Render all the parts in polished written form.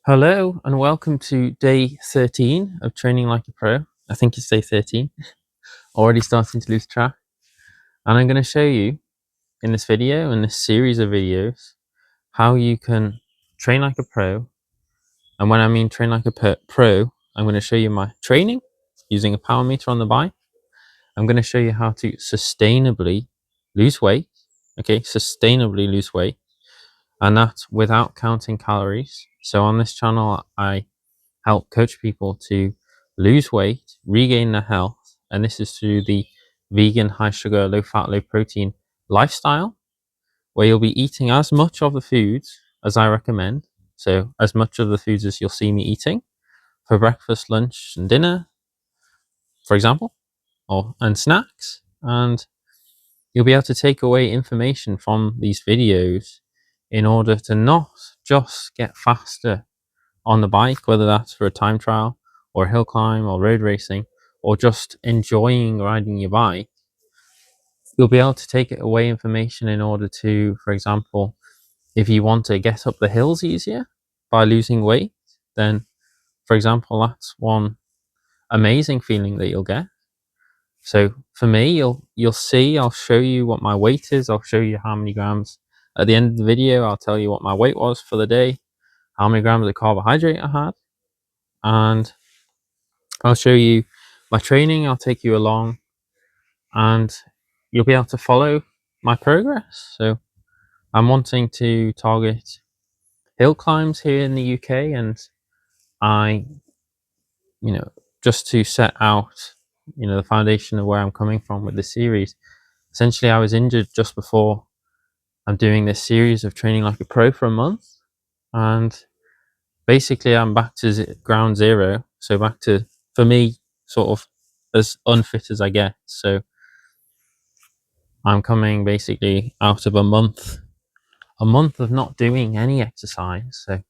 Hello and welcome to day 13 of Training Like a Pro. I think it's day 13. Already starting to lose track. And I'm going to show you in this video, in this series of videos, how you can train like a pro. And when I mean train like a pro, I'm going to show you my training using a power meter on the bike. I'm going to show you how to sustainably lose weight. Okay, sustainably lose weight. And that's without counting calories. So on this channel, I help coach people to lose weight, regain their health, and this is through the vegan, high sugar, low fat, low protein lifestyle, where you'll be eating as much of the foods as I recommend. So as much of the foods as you'll see me eating for breakfast, lunch, and dinner, for example, and snacks. And you'll be able to take away information from these videos in order to not just get faster on the bike, whether that's for a time trial or a hill climb or road racing or just enjoying riding your bike. You'll be able to take away information in order to, for example, if you want to get up the hills easier by losing weight, then for example, that's one amazing feeling that you'll get. So for me, you'll see, I'll show you what my weight is, I'll show you how many grams at the end of the video. I'll tell you what my weight was for the day, how many grams of carbohydrate I had, and I'll show you my training. I'll take you along and you'll be able to follow my progress. So I'm wanting to target hill climbs here in the UK, and I, just to set out, the foundation of where I'm coming from with this series. Essentially, I was injured just before I'm doing this series of Training Like a Pro for a month, and basically I'm back to ground zero. So back to, for me, sort of as unfit as I get. So I'm coming basically out of a month of not doing any exercise. So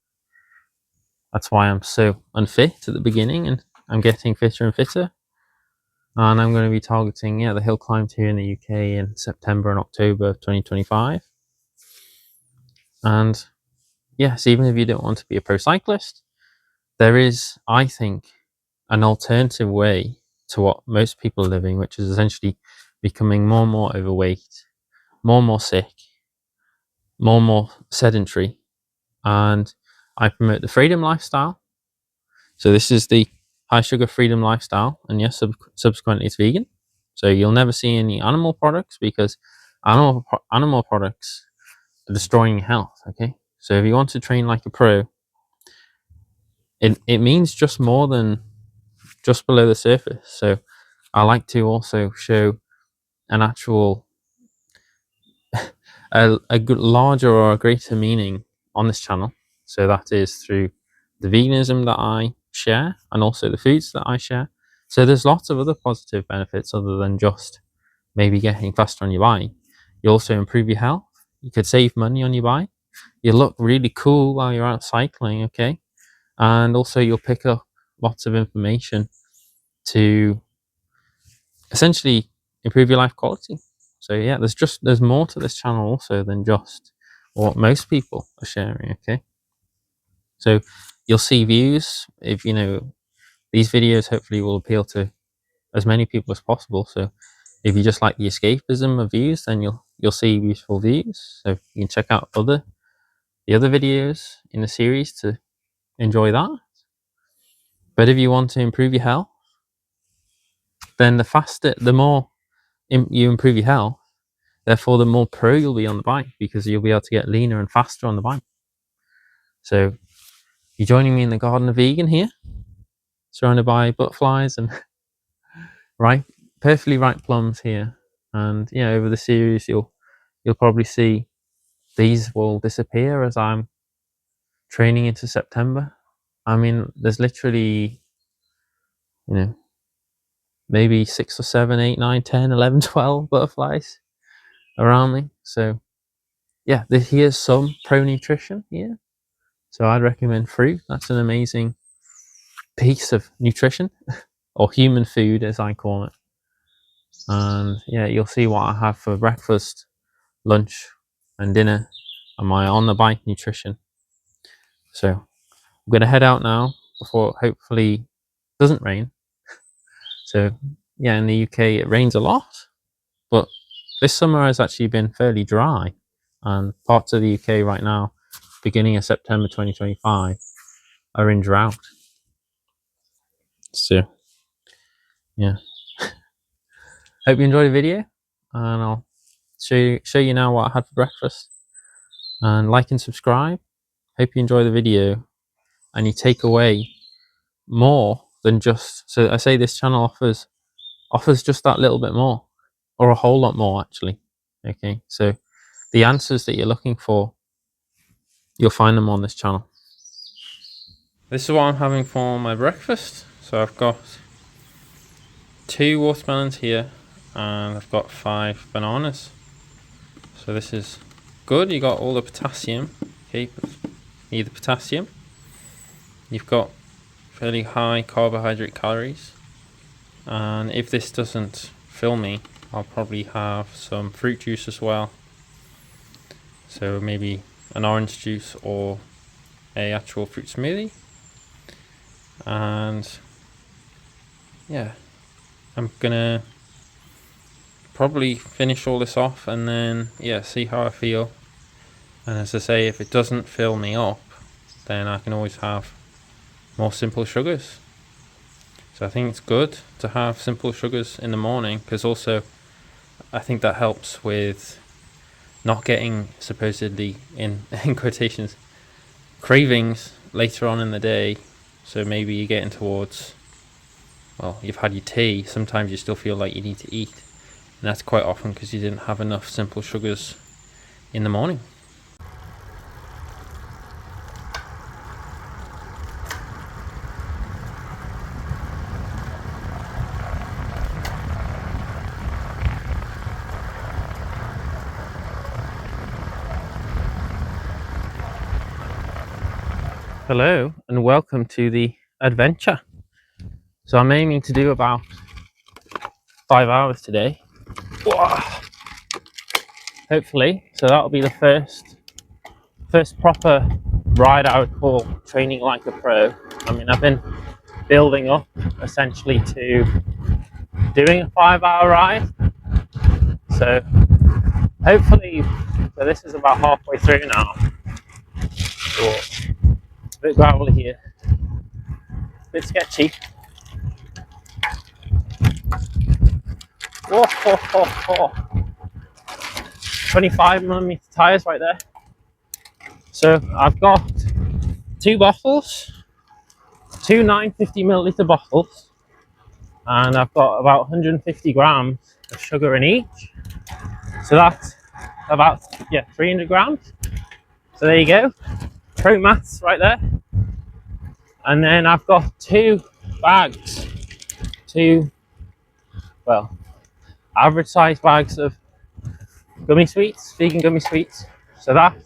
that's why I'm so unfit at the beginning, and I'm getting fitter and fitter. And I'm going to be targeting, the hill climbs here in the UK in September and October of 2025. And yes, even if you don't want to be a pro cyclist, there is, I think, an alternative way to what most people are living, which is essentially becoming more and more overweight, more and more sick, more and more sedentary. And I promote the freedom lifestyle. So this is the high sugar freedom lifestyle, and yes, subsequently it's vegan. So you'll never see any animal products because animal products are destroying your health. Okay, so if you want to train like a pro, it means just more than just below the surface. So I like to also show an actual a larger or a greater meaning on this channel. So that is through the veganism that I share and also the foods that I share. So there's lots of other positive benefits other than just maybe getting faster on your bike. You also improve your health. You could save money on your bike. You look really cool while you're out cycling, okay? And also you'll pick up lots of information to essentially improve your life quality. So yeah, there's more to this channel also than just what most people are sharing. Okay, so you'll see views. If these videos hopefully will appeal to as many people as possible. So if you just like the escapism of views, then you'll see beautiful views. So you can check out the other videos in the series to enjoy that. But if you want to improve your health, then the more you improve your health, therefore, the more pro you'll be on the bike because you'll be able to get leaner and faster on the bike. So you're joining me in the garden of vegan here, surrounded by butterflies and perfectly ripe plums here. And over the series, you'll probably see these will disappear as I'm training into September. I mean, there's literally, maybe 6 or 7, 8, 9, 10, 11, 12 butterflies around me. So yeah, here's some pro nutrition here. So I'd recommend fruit. That's an amazing piece of nutrition, or human food as I call it. And yeah, you'll see what I have for breakfast, lunch, and dinner, and my on the bike nutrition. So I'm going to head out now before hopefully it doesn't rain. So yeah, in the UK it rains a lot, but this summer has actually been fairly dry, and parts of the UK right now, beginning of September 2025, are in drought. So yeah, hope you enjoyed the video, and I'll show you now what I had for breakfast. And like and subscribe. Hope you enjoy the video and you take away more than just, so I say this channel offers just that little bit more, or a whole lot more actually. Okay, so the answers that you're looking for, you'll find them on this channel. This is what I'm having for my breakfast. So I've got 2 watermelons here and I've got 5 bananas. So this is good. You got all the potassium. Okay, need the potassium. You've got fairly high carbohydrate calories, and if this doesn't fill me, I'll probably have some fruit juice as well. So maybe an orange juice or a actual fruit smoothie. And yeah, I'm gonna probably finish all this off and then see how I feel. And as I say, if it doesn't fill me up, then I can always have more simple sugars. So I think it's good to have simple sugars in the morning, because also I think that helps with not getting, supposedly in quotations, cravings later on in the day. So maybe you're getting towards, well, you've had your tea, sometimes you still feel like you need to eat, and that's quite often because you didn't have enough simple sugars in the morning. Hello and welcome to the adventure. So I'm aiming to do about 5 hours today. Whoa. Hopefully, so that'll be the first proper ride I would call training like a pro. I mean, I've been building up essentially to doing a 5-hour ride. So hopefully, so this is about halfway through now. Oh, a bit gravelly here, a bit sketchy. Whoa, 25mm tires right there. So I've got 2 bottles, 2 950ml bottles, and I've got about 150 grams of sugar in each. So that's about 300 grams. So there you go, pro maths right there. And then I've got 2 bags, 2 average size bags of gummy sweets, vegan gummy sweets. So that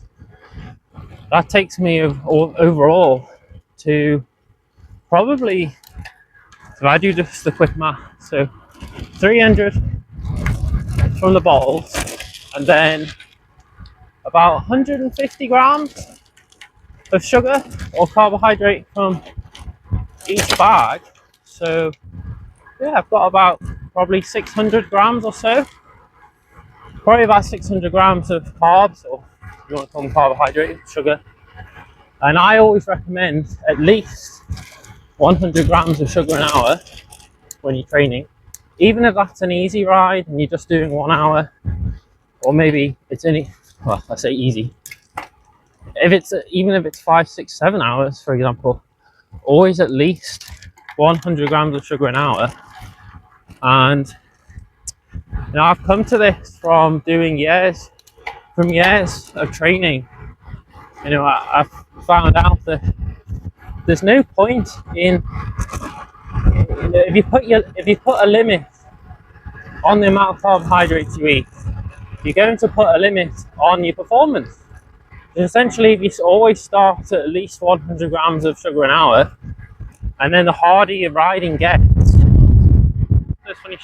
takes me overall to probably, if I do just the quick math, so 300 from the bottles, and then about 150 grams of sugar or carbohydrate from each bag. So yeah, I've got about probably 600 grams or so, probably about 600 grams of carbs, or if you want to call them carbohydrate, sugar. And I always recommend at least 100 grams of sugar an hour when you're training, even if that's an easy ride and you're just doing 1 hour, or maybe it's only, well, I say easy, even if it's 5, 6, 7 hours, for example, always at least 100 grams of sugar an hour. And I've come to this from doing years of training. I've found out that there's no point in, if you put a limit on the amount of carbohydrates you eat, you're going to put a limit on your performance. And essentially, if you always start at least 100 grams of sugar an hour, and then the harder your riding gets, there's funny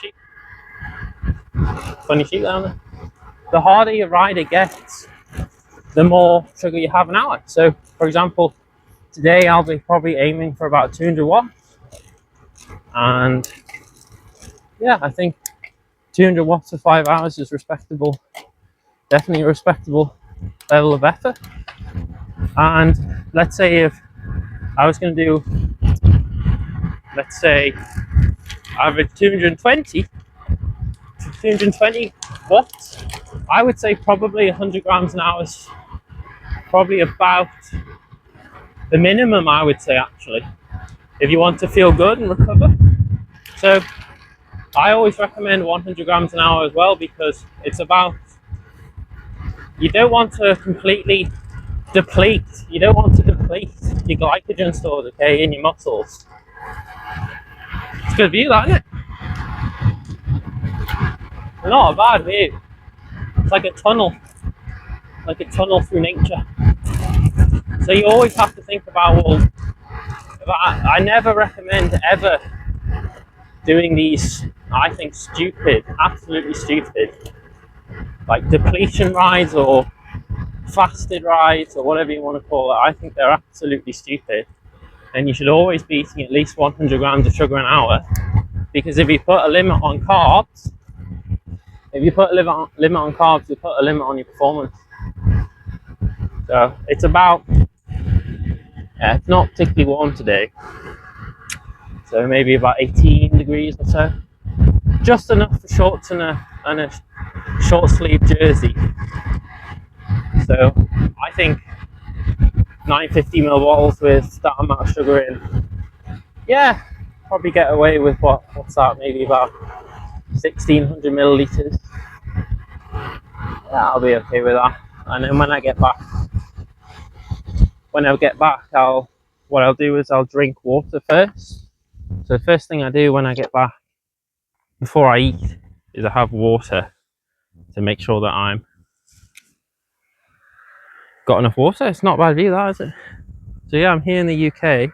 sheep down there. The harder your rider gets, the more sugar you have an hour. So, for example, Today I'll be probably aiming for about 200 watts, and yeah, I think 200 watts for 5 hours is respectable, definitely a respectable level of effort. And let's say if I was going to do, let's say, average 220 watts, I would say probably 100 grams an hour is probably about the minimum, I would say, actually, if you want to feel good and recover. So I always recommend 100 grams an hour as well, because it's about, you don't want to completely deplete, you don't want to deplete your glycogen stores, okay, in your muscles. It's a good view, that, isn't it? Not a bad view. It's like a tunnel through nature. So you always have to think about, well, I never recommend ever doing these, I think, stupid, absolutely stupid, like depletion rides or fasted rides or whatever you want to call it. I think they're absolutely stupid. And you should always be eating at least 100 grams of sugar an hour, because if you put a limit on carbs, you put a limit on carbs, you put a limit on your performance. So it's about, yeah, it's not particularly warm today, so maybe about 18 degrees or so, just enough for shorts and a short sleeve jersey. So I think 950ml bottles with that amount of sugar in, yeah, probably get away with what's that, maybe about 1600 milliliters. Yeah, I'll be okay with that. And then when I get back, what I'll do is I'll drink water first. So the first thing I do when I get back, before I eat, is I have water to make sure that I'm got enough water. It's not a bad view, that, is it? So yeah, I'm here in the UK.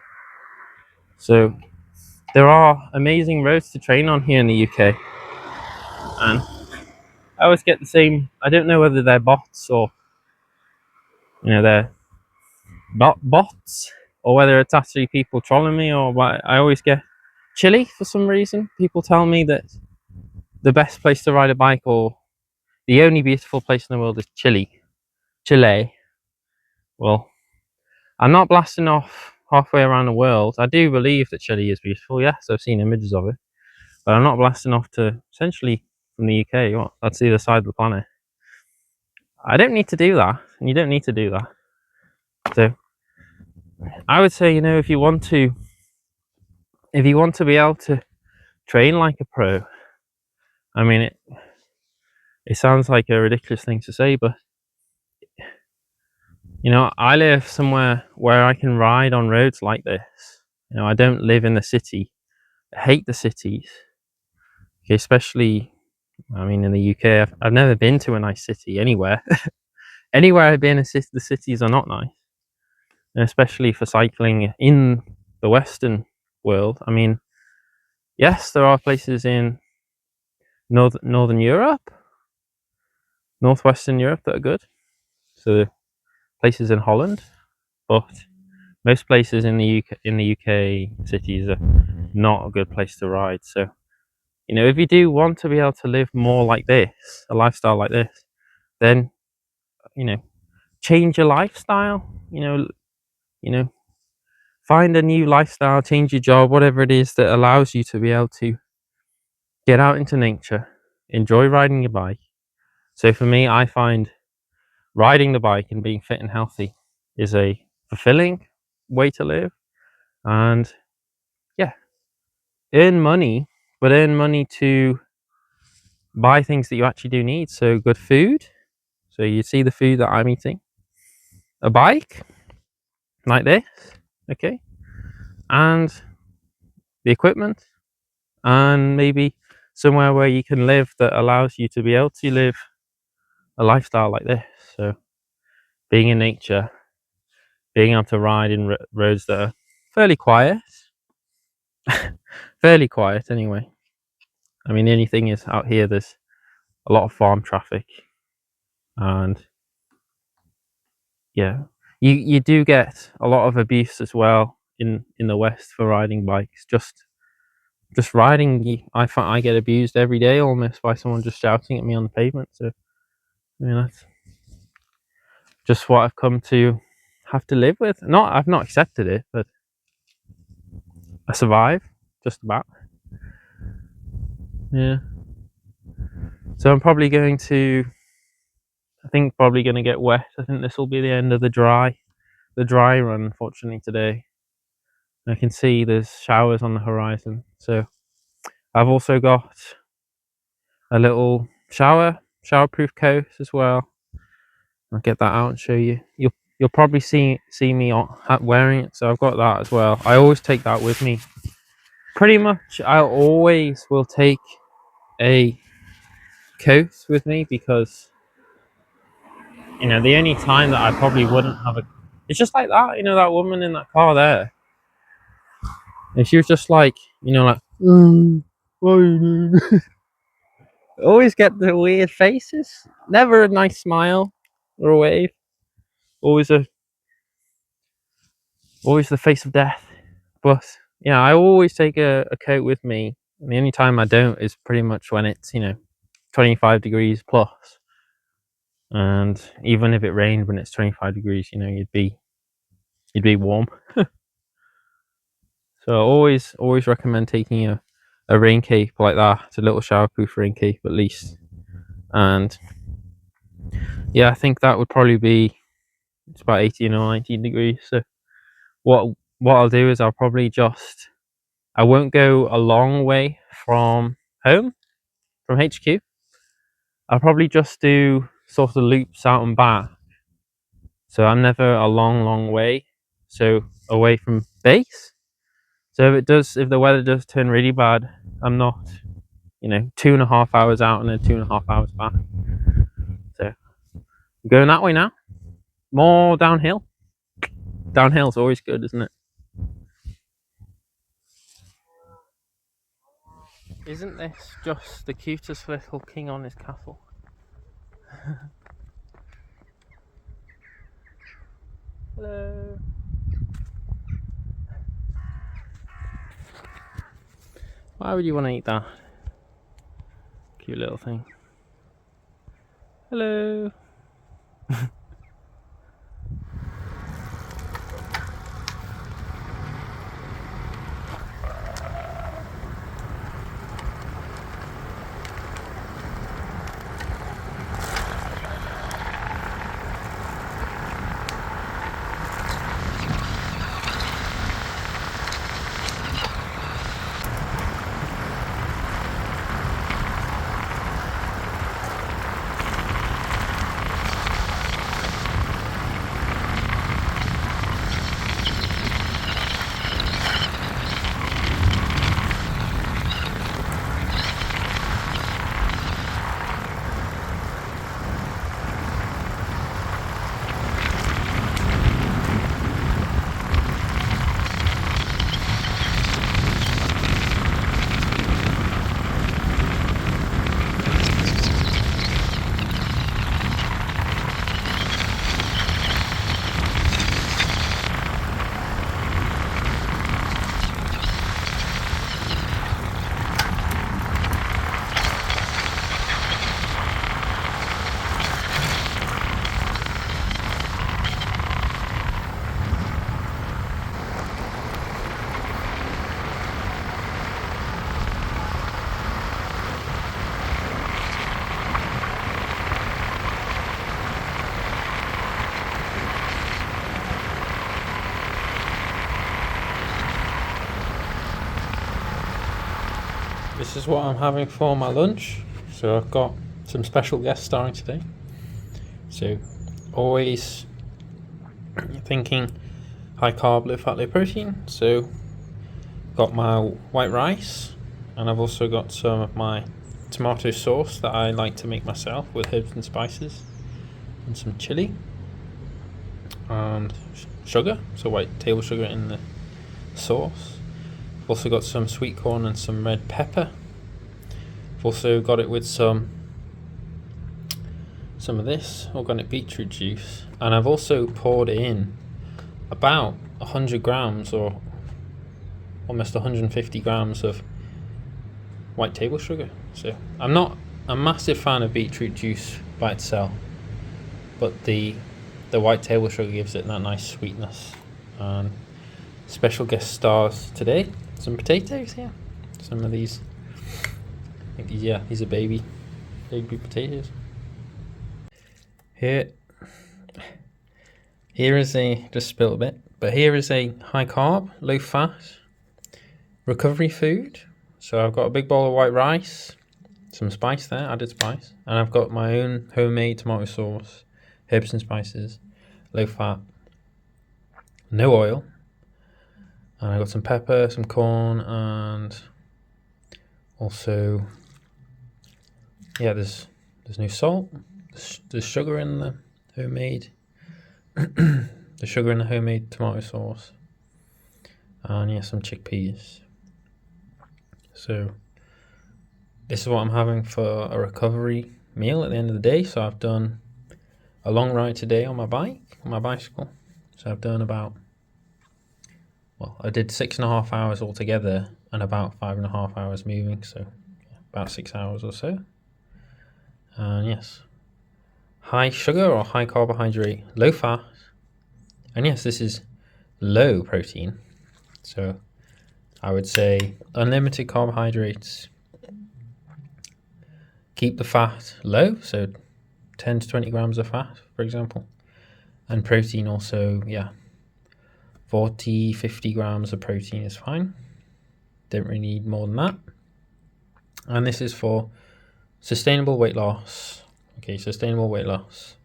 So there are amazing roads to train on here in the UK, and I always get the same. I don't know whether they're bots or, you know, they're bots, or whether it's actually people trolling me, or what. I always get Chile for some reason. People tell me that the best place to ride a bike, or the only beautiful place in the world, is Chile. Well, I'm not blasting off halfway around the world. I do believe that Chile is beautiful. Yes, I've seen images of it, but I'm not blasting off to essentially from the UK. What? That's the other side of the planet. I don't need to do that, and you don't need to do that. So I would say, you know, if you want to be able to train like a pro, I mean, it sounds like a ridiculous thing to say, but you know, I live somewhere where I can ride on roads like this. You know, I don't live in the city. I hate the cities. Okay, especially, I mean, in the UK, I've never been to a nice city anywhere. Anywhere I've been, the cities are not nice, and especially for cycling in the Western world. I mean, yes, there are places in Northern Europe, Northwestern Europe that are good. So places in Holland, but most places in the UK cities are not a good place to ride. So, you know, if you do want to be able to live more like this, a lifestyle like this, then, you know, change your lifestyle. You know, find a new lifestyle, change your job, whatever it is that allows you to be able to get out into nature, enjoy riding your bike. So for me, I find riding the bike and being fit and healthy is a fulfilling way to live. And yeah, earn money, but earn money to buy things that you actually do need. So good food. So you see the food that I'm eating, a bike like this, okay, and the equipment, and maybe somewhere where you can live that allows you to be able to live a lifestyle like this. So being in nature, being able to ride in roads that are fairly quiet, fairly quiet anyway. I mean, the only thing is out here, there's a lot of farm traffic, and yeah, You do get a lot of abuse as well in the West for riding bikes. Just riding, I find I get abused every day almost by someone just shouting at me on the pavement. So that's just what I've come to have to live with. I've not accepted it, but I survive just about. Yeah. So I'm probably going to. I think probably going to get wet. I think this will be the end of the dry run. Unfortunately today, I can see there's showers on the horizon. So I've also got a little showerproof coat as well. I'll get that out and show you. You'll probably see me wearing it. So I've got that as well. I always take that with me. Pretty much, I always will take a coat with me because the only time that I probably wouldn't have it's just like that. That woman in that car there. And she was just like, like, what are you doing? Always get the weird faces. Never a nice smile or a wave. Always the face of death. But yeah, I always take a coat with me. And the only time I don't is pretty much when it's 25 degrees plus. And even if it rained when it's 25 degrees, you'd be warm. So I always recommend taking a rain cape like that. It's a little showerproof rain cape at least. And yeah, I think that would probably be, it's about 18 or 19 degrees. So what I'll do is I won't go a long way from home, from HQ. I'll probably just do sort of loops out and back. So I'm never a long way, so away from base. So if the weather does turn really bad, I'm not, 2.5 hours out and then 2.5 hours back. So I'm going that way now. More downhill. Downhill's always good, isn't it? Isn't this just the cutest little king on his castle? Hello. Why would you want to eat that? Cute little thing. Hello. This is what I'm having for my lunch. So I've got some special guests starring today. So always thinking high carb, low fat, low protein. So got my white rice, and I've also got some of my tomato sauce that I like to make myself with herbs and spices, and some chili and sugar, so white table sugar in the sauce. I've also got some sweet corn and some red pepper. I've also got it with some some of this organic beetroot juice, and I've also poured in about 100 grams or almost 150 grams of white table sugar. So I'm not a massive fan of beetroot juice by itself, but the white table sugar gives it that nice sweetness. And special guest stars today, some potatoes here. Some of these, I think these are baby potatoes. Here is just spilled a bit, but here is a high carb, low fat recovery food. So I've got a big bowl of white rice, some spice there, added spice, and I've got my own homemade tomato sauce, herbs and spices, low fat, no oil, and I've got some pepper, some corn, and also, yeah, there's no salt, there's sugar in the homemade, the sugar in the homemade tomato sauce, and yeah, some chickpeas. So this is what I'm having for a recovery meal at the end of the day. So I've done a long ride today on my bicycle. So I've done I did 6.5 hours altogether and about 5.5 hours moving. So about 6 hours or so. And yes, high sugar or high carbohydrate, low fat. And yes, this is low protein. So I would say unlimited carbohydrates. Keep the fat low, so 10 to 20 grams of fat, for example. And protein also, 40, 50 grams of protein is fine. Don't really need more than that. And this is for sustainable weight loss. Okay, sustainable weight loss.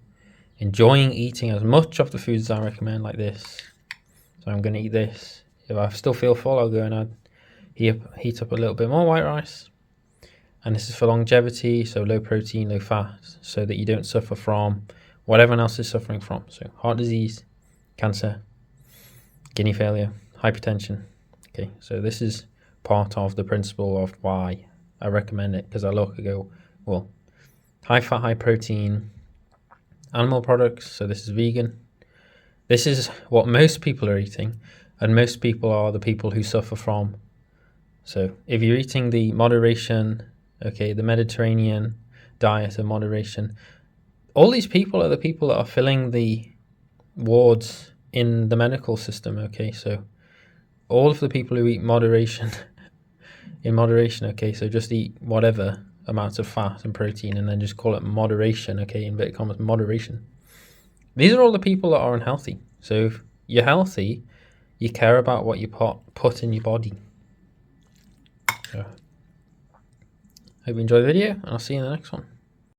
Enjoying eating as much of the foods I recommend like this. So I'm going to eat this. If I still feel full, I'll go and heat up a little bit more white rice. And this is for longevity, so low protein, low fat, so that you don't suffer from what everyone else is suffering from. So heart disease, cancer, kidney failure, hypertension. Okay, so this is part of the principle of why I recommend it, because I go, well, high fat, high protein, animal products, so this is vegan. This is what most people are eating, and most people are the people who suffer from. So if you're eating the moderation, the Mediterranean diet of moderation, all these people are the people that are filling the wards in the medical system. Okay, so all of the people who eat moderation, so just eat whatever amounts of fat and protein and then just call it moderation, inverted commas, moderation. These are all the people that are unhealthy. So if you're healthy, you care about what you put in your body. So, hope you enjoy the video, and I'll see you in the next one.